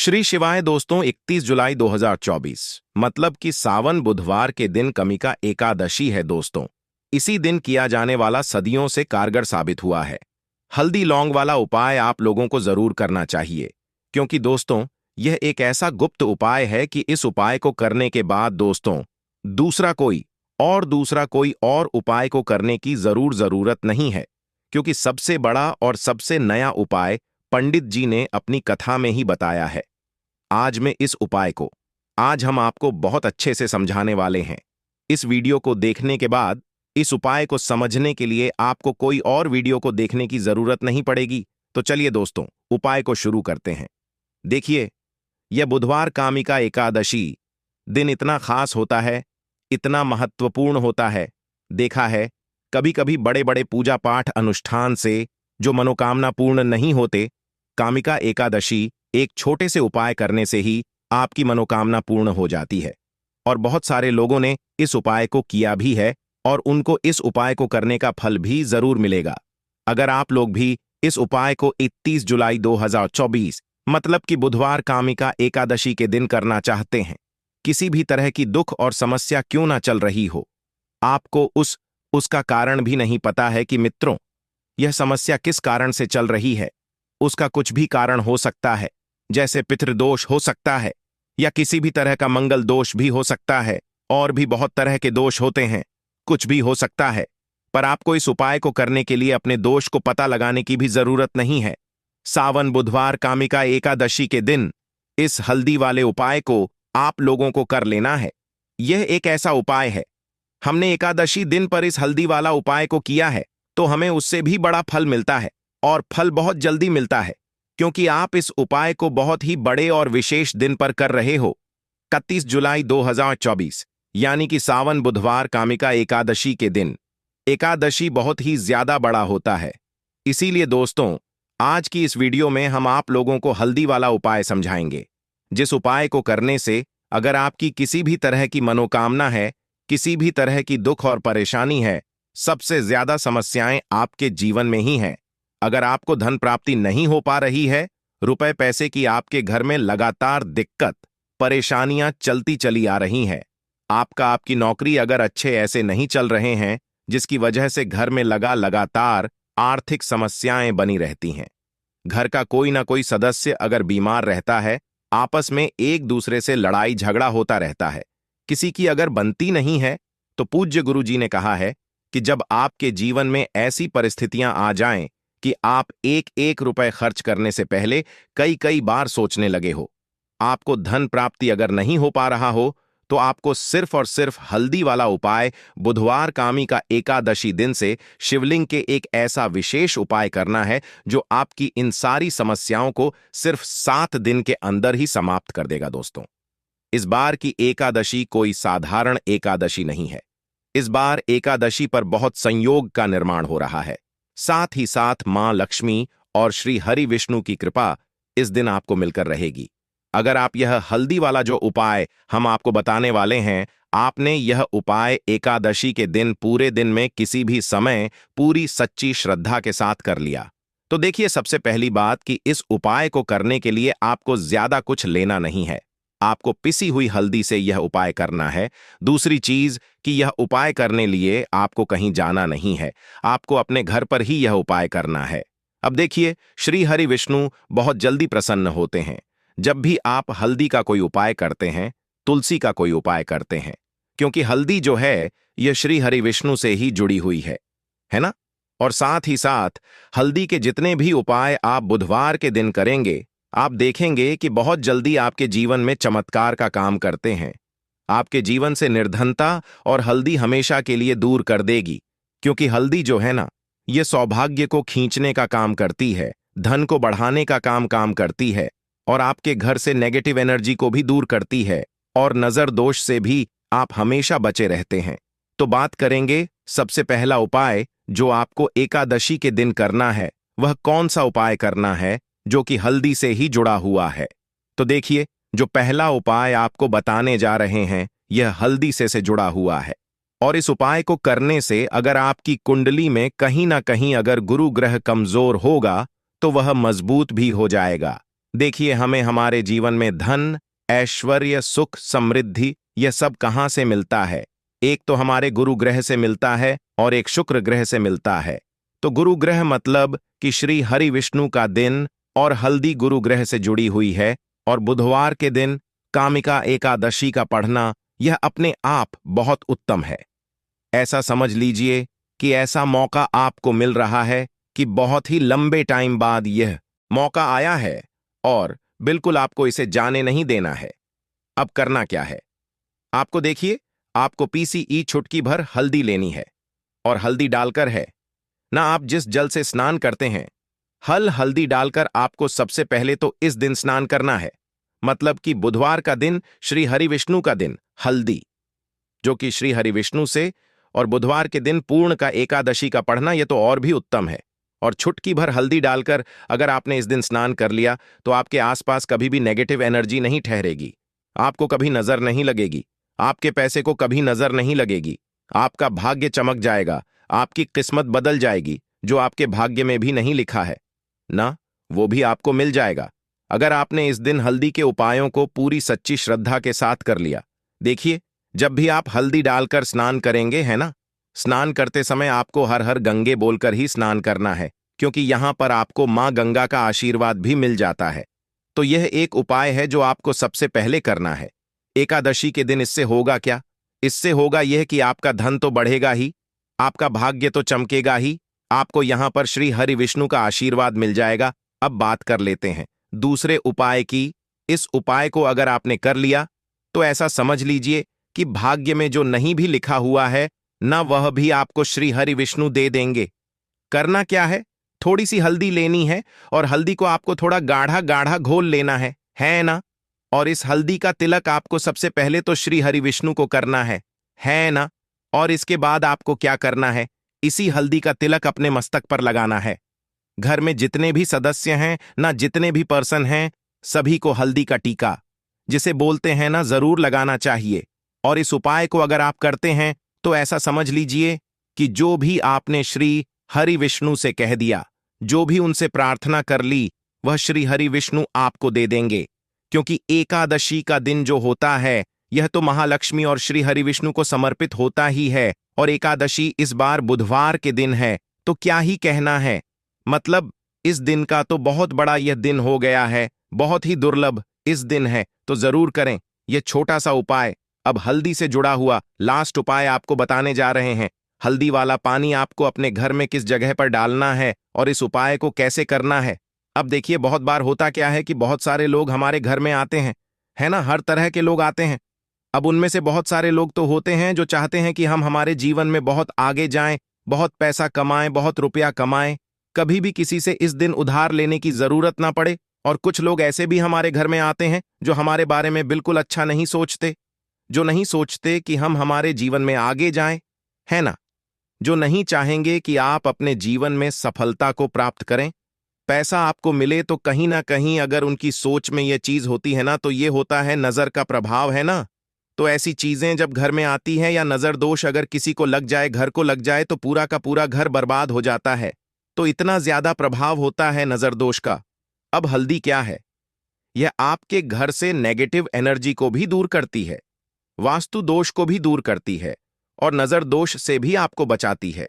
श्री शिवाय दोस्तों, 31 जुलाई 2024 मतलब कि सावन बुधवार के दिन कमिका एकादशी है दोस्तों। इसी दिन किया जाने वाला सदियों से कारगर साबित हुआ है। हल्दी लौंग वाला उपाय आप लोगों को जरूर करना चाहिए, क्योंकि दोस्तों यह एक ऐसा गुप्त उपाय है कि इस उपाय को करने के बाद दोस्तों दूसरा कोई और उपाय को करने की जरूरत नहीं है, क्योंकि सबसे बड़ा और सबसे नया उपाय पंडित जी ने अपनी कथा में ही बताया है। आज हम आपको बहुत अच्छे से समझाने वाले हैं। इस वीडियो को देखने के बाद इस उपाय को समझने के लिए आपको कोई और वीडियो को देखने की जरूरत नहीं पड़ेगी। तो चलिए दोस्तों, उपाय को शुरू करते हैं। देखिए, यह बुधवार कामिका एकादशी दिन इतना खास होता है, इतना महत्वपूर्ण होता है। देखा है, कभी कभी बड़े बड़े पूजा पाठ अनुष्ठान से जो मनोकामना पूर्ण नहीं होते, कामिका एकादशी एक छोटे से उपाय करने से ही आपकी मनोकामना पूर्ण हो जाती है। और बहुत सारे लोगों ने इस उपाय को किया भी है और उनको इस उपाय को करने का फल भी जरूर मिलेगा। अगर आप लोग भी इस उपाय को 31 जुलाई 2024 मतलब कि बुधवार कामिका एकादशी के दिन करना चाहते हैं, किसी भी तरह की दुख और समस्या क्यों ना चल रही हो, आपको उसका कारण भी नहीं पता है कि मित्रों यह समस्या किस कारण से चल रही है, उसका कुछ भी कारण हो सकता है। जैसे पितृदोष हो सकता है, या किसी भी तरह का मंगल दोष भी हो सकता है, और भी बहुत तरह के दोष होते हैं, कुछ भी हो सकता है। पर आपको इस उपाय को करने के लिए अपने दोष को पता लगाने की भी जरूरत नहीं है। सावन बुधवार कामिका एकादशी के दिन इस हल्दी वाले उपाय को आप लोगों को कर लेना है। यह एक ऐसा उपाय है, हमने एकादशी दिन पर इस हल्दी वाला उपाय को किया है तो हमें उससे भी बड़ा फल मिलता है, और फल बहुत जल्दी मिलता है, क्योंकि आप इस उपाय को बहुत ही बड़े और विशेष दिन पर कर रहे हो। 31 जुलाई 2024 यानी कि सावन बुधवार कामिका एकादशी के दिन। एकादशी बहुत ही ज्यादा बड़ा होता है। इसीलिए दोस्तों, आज की इस वीडियो में हम आप लोगों को हल्दी वाला उपाय समझाएंगे, जिस उपाय को करने से अगर आपकी किसी भी तरह की मनोकामना है, किसी भी तरह की दुख और परेशानी है, सबसे ज्यादा समस्याएं आपके जीवन में ही हैं। अगर आपको धन प्राप्ति नहीं हो पा रही है, रुपए पैसे की आपके घर में लगातार दिक्कत परेशानियां चलती चली आ रही हैं, आपकी नौकरी अगर अच्छे ऐसे नहीं चल रहे हैं, जिसकी वजह से घर में लगातार आर्थिक समस्याएं बनी रहती हैं, घर का कोई ना कोई सदस्य अगर बीमार रहता है, आपस में एक दूसरे से लड़ाई झगड़ा होता रहता है, किसी की अगर बनती नहीं है, तो पूज्य गुरु जी ने कहा है कि जब आपके जीवन में ऐसी परिस्थितियां आ जाएं कि आप एक एक रुपए खर्च करने से पहले कई बार सोचने लगे हो, आपको धन प्राप्ति अगर नहीं हो पा रहा हो, तो आपको सिर्फ और सिर्फ हल्दी वाला उपाय बुधवार कामिका एकादशी दिन से शिवलिंग के एक ऐसा विशेष उपाय करना है जो आपकी इन सारी समस्याओं को सिर्फ 7 दिन के अंदर ही समाप्त कर देगा। दोस्तों, इस बार की एकादशी कोई साधारण एकादशी नहीं है। इस बार एकादशी पर बहुत संयोग का निर्माण हो रहा है। साथ ही साथ मां लक्ष्मी और श्री हरि विष्णु की कृपा इस दिन आपको मिलकर रहेगी। अगर आप यह हल्दी वाला जो उपाय हम आपको बताने वाले हैं, आपने यह उपाय एकादशी के दिन पूरे दिन में किसी भी समय पूरी सच्ची श्रद्धा के साथ कर लिया, तो देखिए, सबसे पहली बात कि इस उपाय को करने के लिए आपको ज्यादा कुछ लेना नहीं है। आपको पिसी हुई हल्दी से यह उपाय करना है। दूसरी चीज कि यह उपाय करने लिए आपको कहीं जाना नहीं है, आपको अपने घर पर ही यह उपाय करना है। अब देखिए, श्री हरि विष्णु बहुत जल्दी प्रसन्न होते हैं जब भी आप हल्दी का कोई उपाय करते हैं, तुलसी का कोई उपाय करते हैं, क्योंकि हल्दी जो है यह श्री हरि विष्णु से ही जुड़ी हुई है ना। और साथ ही साथ हल्दी के जितने भी उपाय आप बुधवार के दिन करेंगे, आप देखेंगे कि बहुत जल्दी आपके जीवन में चमत्कार का काम करते हैं। आपके जीवन से निर्धनता और हल्दी हमेशा के लिए दूर कर देगी, क्योंकि हल्दी जो है ना, ये सौभाग्य को खींचने का काम करती है, धन को बढ़ाने का काम करती है, और आपके घर से नेगेटिव एनर्जी को भी दूर करती है, और नजर दोष से भी आप हमेशा बचे रहते हैं। तो बात करेंगे सबसे पहला उपाय जो आपको एकादशी के दिन करना है, वह कौन सा उपाय करना है जो कि हल्दी से ही जुड़ा हुआ है। तो देखिए, जो पहला उपाय आपको बताने जा रहे हैं, यह हल्दी से जुड़ा हुआ है। और इस उपाय को करने से अगर आपकी कुंडली में कहीं ना कहीं अगर गुरु ग्रह कमजोर होगा, तो वह मजबूत भी हो जाएगा। देखिए, हमें हमारे जीवन में धन, ऐश्वर्य, सुख, समृद्धि यह सब कहाँ से मिलता है? एक तो हमारे गुरु ग्रह से मिलता है और एक शुक्र ग्रह से मिलता है। तो गुरु ग्रह मतलब कि श्री हरि विष्णु का दिन, और हल्दी गुरु ग्रह से जुड़ी हुई है। और बुधवार के दिन कामिका एकादशी का पढ़ना यह अपने आप बहुत उत्तम है। ऐसा समझ लीजिए कि ऐसा मौका आपको मिल रहा है कि बहुत ही लंबे टाइम बाद यह मौका आया है, और बिल्कुल आपको इसे जाने नहीं देना है। अब करना क्या है? आपको देखिए, आपको पीसीई चुटकी भर हल्दी लेनी है, और हल्दी डालकर है ना, आप जिस जल से स्नान करते हैं, हल्दी डालकर आपको सबसे पहले तो इस दिन स्नान करना है। मतलब कि बुधवार का दिन, श्री हरि विष्णु का दिन, हल्दी जो कि श्री हरि विष्णु से, और बुधवार के दिन पूर्ण का एकादशी का पढ़ना यह तो और भी उत्तम है। और छुटकी भर हल्दी डालकर अगर आपने इस दिन स्नान कर लिया तो आपके आसपास कभी भी नेगेटिव एनर्जी नहीं ठहरेगी, आपको कभी नजर नहीं लगेगी, आपके पैसे को कभी नजर नहीं लगेगी, आपका भाग्य चमक जाएगा, आपकी किस्मत बदल जाएगी। जो आपके भाग्य में भी नहीं लिखा है ना, वो भी आपको मिल जाएगा अगर आपने इस दिन हल्दी के उपायों को पूरी सच्ची श्रद्धा के साथ कर लिया। देखिए, जब भी आप हल्दी डालकर स्नान करेंगे, है ना, स्नान करते समय आपको हर हर गंगे बोलकर ही स्नान करना है, क्योंकि यहां पर आपको मां गंगा का आशीर्वाद भी मिल जाता है। तो यह एक उपाय है जो आपको सबसे पहले करना है। एकादशी के दिन इससे होगा क्या? इससे होगा यह कि आपका धन तो बढ़ेगा ही, आपका भाग्य तो चमकेगा ही, आपको यहां पर श्री हरि विष्णु का आशीर्वाद मिल जाएगा। अब बात कर लेते हैं दूसरे उपाय की। इस उपाय को अगर आपने कर लिया तो ऐसा समझ लीजिए कि भाग्य में जो नहीं भी लिखा हुआ है ना, वह भी आपको श्री हरि विष्णु दे देंगे। करना क्या है? थोड़ी सी हल्दी लेनी है, और हल्दी को आपको थोड़ा गाढ़ा गाढ़ा घोल लेना है ना? और इस हल्दी का तिलक आपको सबसे पहले तो श्री हरि विष्णु को करना है ना? और इसके बाद आपको क्या करना है? इसी हल्दी का तिलक अपने मस्तक पर लगाना है। घर में जितने भी सदस्य हैं ना, जितने भी पर्सन हैं, सभी को हल्दी का टीका, जिसे बोलते हैं ना, जरूर लगाना चाहिए। और इस उपाय को अगर आप करते हैं तो ऐसा समझ लीजिए कि जो भी आपने श्री हरि विष्णु से कह दिया, जो भी उनसे प्रार्थना कर ली, वह श्री हरि विष्णु आपको दे देंगे। क्योंकि एकादशी का दिन जो होता है, यह तो महालक्ष्मी और श्री हरि विष्णु को समर्पित होता ही है, और एकादशी इस बार बुधवार के दिन है, तो क्या ही कहना है। मतलब इस दिन का तो बहुत बड़ा यह दिन हो गया है, बहुत ही दुर्लभ इस दिन है, तो जरूर करें यह छोटा सा उपाय। अब हल्दी से जुड़ा हुआ लास्ट उपाय आपको बताने जा रहे हैं। हल्दी वाला पानी आपको अपने घर में किस जगह पर डालना है और इस उपाय को कैसे करना है। अब देखिए, बहुत बार होता क्या है कि बहुत सारे लोग हमारे घर में आते हैं, है ना, हर तरह के लोग आते हैं। अब उनमें से बहुत सारे लोग तो होते हैं जो चाहते हैं कि हम हमारे जीवन में बहुत आगे जाएं, बहुत पैसा कमाएं, बहुत रुपया कमाएं, कभी भी किसी से इस दिन उधार लेने की जरूरत ना पड़े। और कुछ लोग ऐसे भी हमारे घर में आते हैं जो हमारे बारे में बिल्कुल अच्छा नहीं सोचते, जो नहीं सोचते कि हम हमारे जीवन में आगे जाएं, है ना, जो नहीं चाहेंगे कि आप अपने जीवन में सफलता को प्राप्त करें, पैसा आपको मिले। तो कहीं ना कहीं अगर उनकी सोच में यह चीज होती है ना, तो ये होता है नजर का प्रभाव, है ना। तो ऐसी चीजें जब घर में आती हैं, या नजर दोष अगर किसी को लग जाए, घर को लग जाए, तो पूरा का पूरा घर बर्बाद हो जाता है। तो इतना ज्यादा प्रभाव होता है नजर दोष का। अब हल्दी क्या है? यह आपके घर से नेगेटिव एनर्जी को भी दूर करती है, वास्तु दोष को भी दूर करती है, और नजर दोष से भी आपको बचाती है।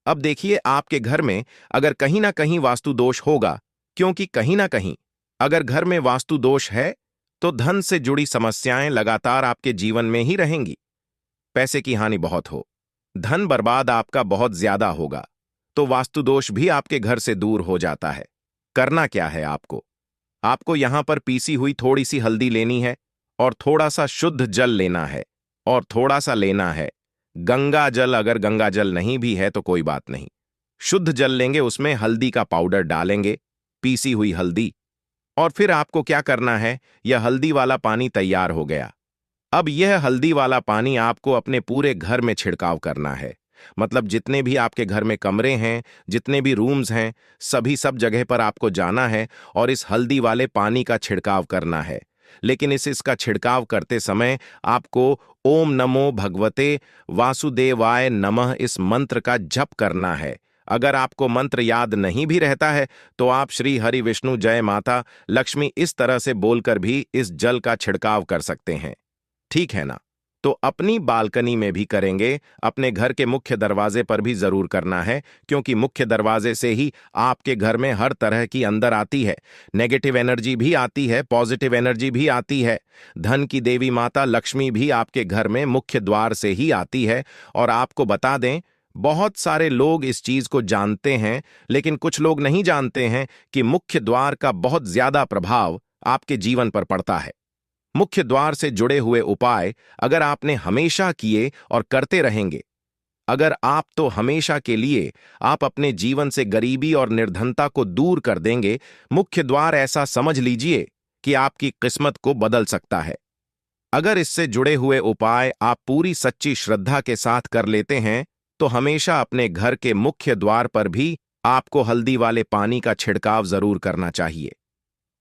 अब देखिए, आपके घर में अगर कहीं ना कहीं वास्तु दोष होगा, क्योंकि कहीं ना कहीं अगर घर में वास्तु दोष है तो धन से जुड़ी समस्याएं लगातार आपके जीवन में ही रहेंगी। पैसे की हानि बहुत हो, धन बर्बाद आपका बहुत ज्यादा होगा, तो वास्तु दोष भी आपके घर से दूर हो जाता है। करना क्या है? आपको यहां पर पीसी हुई थोड़ी सी हल्दी लेनी है, और थोड़ा सा शुद्ध जल लेना है, और थोड़ा सा लेना है गंगा जल। अगर गंगा जल नहीं भी है तो कोई बात नहीं, शुद्ध जल लेंगे, उसमें हल्दी का पाउडर डालेंगे, पीसी हुई हल्दी। और फिर आपको क्या करना है? यह हल्दी वाला पानी तैयार हो गया। अब यह हल्दी वाला पानी आपको अपने पूरे घर में छिड़काव करना है। मतलब जितने भी आपके घर में कमरे हैं, जितने भी रूम्स हैं, सभी सब जगह पर आपको जाना है और इस हल्दी वाले पानी का छिड़काव करना है। लेकिन इसका छिड़काव करते समय आपको ओम नमो भगवते वासुदेवाय नमः इस मंत्र का जप करना है। अगर आपको मंत्र याद नहीं भी रहता है तो आप श्री हरि विष्णु जय माता लक्ष्मी इस तरह से बोलकर भी इस जल का छिड़काव कर सकते हैं। ठीक है ना? तो अपनी बालकनी में भी करेंगे, अपने घर के मुख्य दरवाजे पर भी जरूर करना है, क्योंकि मुख्य दरवाजे से ही आपके घर में हर तरह की अंदर आती है। नेगेटिव एनर्जी भी आती है, पॉजिटिव एनर्जी भी आती है। धन की देवी माता लक्ष्मी भी आपके घर में मुख्य द्वार से ही आती है। और आपको बता दें, बहुत सारे लोग इस चीज को जानते हैं, लेकिन कुछ लोग नहीं जानते हैं कि मुख्य द्वार का बहुत ज्यादा प्रभाव आपके जीवन पर पड़ता है। मुख्य द्वार से जुड़े हुए उपाय अगर आपने हमेशा किए और करते रहेंगे, अगर आप तो हमेशा के लिए आप अपने जीवन से गरीबी और निर्धनता को दूर कर देंगे। मुख्य द्वार ऐसा समझ लीजिए कि आपकी किस्मत को बदल सकता है। अगर इससे जुड़े हुए उपाय आप पूरी सच्ची श्रद्धा के साथ कर लेते हैं तो हमेशा अपने घर के मुख्य द्वार पर भी आपको हल्दी वाले पानी का छिड़काव जरूर करना चाहिए।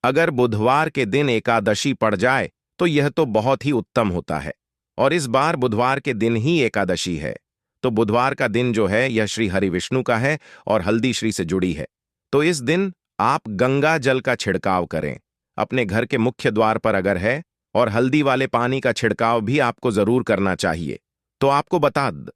अगर बुधवार के दिन एकादशी पड़ जाए तो यह तो बहुत ही उत्तम होता है, और इस बार बुधवार के दिन ही एकादशी है। तो बुधवार का दिन जो है यह श्री हरि विष्णु का है और हल्दी श्री से जुड़ी है। तो इस दिन आप गंगा जल का छिड़काव करें अपने घर के मुख्य द्वार पर अगर है, और हल्दी वाले पानी का छिड़काव भी आपको जरूर करना चाहिए। तो आपको बता द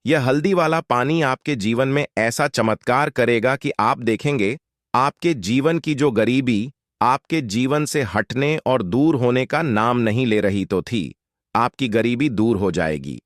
यह हल्दी वाला पानी आपके जीवन में ऐसा चमत्कार करेगा कि आप देखेंगे आपके जीवन की जो गरीबी आपके जीवन से हटने और दूर होने का नाम नहीं ले रही तो थी, आपकी गरीबी दूर हो जाएगी।